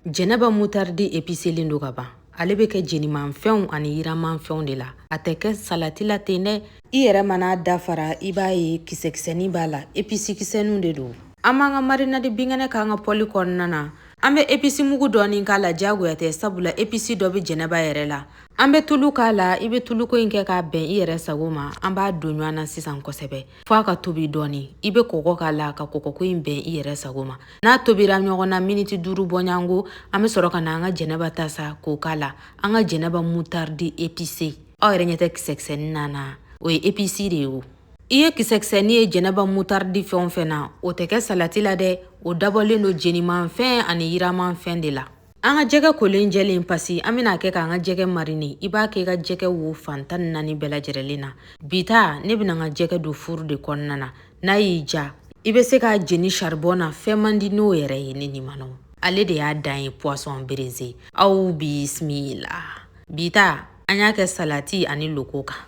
Jɛnɛba mutardi epicelen do ka ban. Ale bɛ kɛ jenimanfɛnw ani yiramanfɛnw de la. A tɛ kɛ salati la ten dɛ. I yɛrɛ mana dafara i b'a ye kisɛkisɛnin b'a la. Epici kisɛninw de do. An b'an ka marinade binkɛnɛ k'an ka pɔli kɔnɔna na. An bɛ epici mugu dɔɔni k'a la diyagoya tɛ sabula epici dɔ bɛ jɛnɛba yɛrɛ la. An bɛ tulu k'a la, i bɛ tuluko in kɛ k'a bɛn i yɛrɛ sago ma. An b'a don ɲɔgɔn na sisan kosɛbɛ. F'a ka tobi dɔɔni. I bɛ kɔgɔ k'a la ka kɔgɔko in bɛn i yɛrɛ sago ma. N'a tobira ɲɔgɔn na miniti 5 bɔɲango, an bɛ sɔrɔ ka na an ka jɛnɛba tasa k'o k'a la. An ka jɛnɛba mutardi épicé. Aw yɛrɛ ɲɛ tɛ kisɛkisɛnin na. O ye épici de ye o. I ye kisɛkisɛnin ye jɛnɛba mutardi fɛn o fɛn na, o tɛ kɛ salati la dɛ. O dabɔlen do jenimanfɛn ani yiramanfɛn de la. An ka jɛgɛ kolen jɛlen pasi an bɛna kɛ k'an ka jɛgɛ mariner. I b'a kɛ i ka jɛgɛ wo fan 14 bɛɛ lajɛlen na. Bita ne bɛna n ka jɛgɛ don furu de kɔnɔna na. N'a y'i ja, i bɛ se k'a jeni charbon na. Fɛn man di n'o yɛrɛ ye ne nimanaw. Ale de y'a dan ye poisson braisé. Aw bismillah. Bita an y'a kɛ salati ani loko kan.